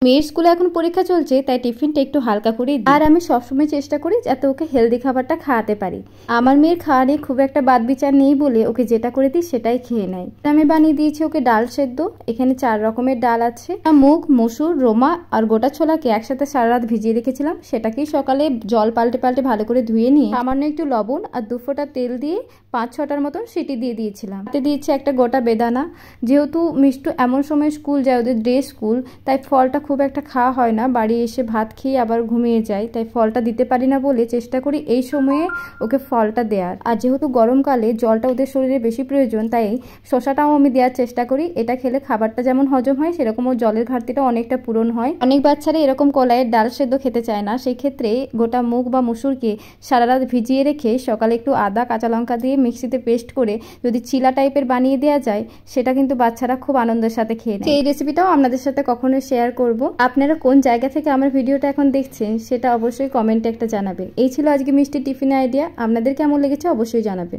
মেয়ের স্কুলে এখন পরীক্ষা চলছে, তাই টিফিনটা একটু হালকা করে দিই। আর আমি সবসময় চেষ্টা করি যাতে ওকে হেলদি খাবারটা খাওয়াতে পারি। আমার মেয়ের খাওয়া নিয়ে খুব একটা বাদ বিচার নেই বলে ওকে যেটা করে দিই সেটাই খেয়ে নেয়। আমি বানিয়ে দিয়েছি ওকে ডাল সেদ্ধ। এখানে 4 রকমের ডাল আছে, মুগ, মসুর, রোমা আর গোটা ছোলাকে একসাথে সারা রাত ভিজিয়ে রেখেছিলাম। সেটাকেই সকালে জল পাল্টে পাল্টে ভালো করে ধুয়ে নিয়ে সামান্য একটু লবণ আর 2 ফোঁটা তেল দিয়ে 5-6টার মতন সিটি দিয়ে দিয়েছিলাম। তাতে দিয়েছি একটা গোটা বেদানা। যেহেতু মিষ্টু এমন সময় স্কুল যায়, ওদের ডে স্কুল, তাই ফলটা খুব একটা খাওয়া হয় না। বাড়ি এসে ভাত খেয়ে আবার ঘুমিয়ে যায়, তাই ফলটা দিতে পারি না বলে চেষ্টা করি এই সময়ে ওকে ফলটা দেওয়ার। আর যেহেতু গরমকালে জলটা ওদের শরীরে বেশি প্রয়োজন, তাই শসাটাও আমি দেওয়ার চেষ্টা করি। এটা খেলে খাবারটা যেমন হজম হয়, সেরকম ওর জলের ঘাটতিটা অনেকটা পূরণ হয়। অনেক বাচ্চারা এরকম কলাইয়ের ডাল সেদ্ধ খেতে চায় না, সেই ক্ষেত্রে গোটা মুগ বা মসুরকে সারা রাত ভিজিয়ে রেখে সকালে একটু আদা কাঁচা লঙ্কা দিয়ে মিক্সিতে পেস্ট করে যদি চিলা টাইপের বানিয়ে দেওয়া যায়, সেটা কিন্তু বাচ্চারা খুব আনন্দের সাথে খেয়ে নেয়। এই রেসিপিটাও আপনাদের সাথে কখনো শেয়ার করব। আপনারা কোন জায়গা থেকে আমার ভিডিওটা এখন দেখছেন সেটা অবশ্যই কমেন্টে একটা জানাবেন। এই ছিল আজকে মিষ্টি টিফিন আইডিয়া। আপনাদের কেমন লেগেছে অবশ্যই জানাবেন।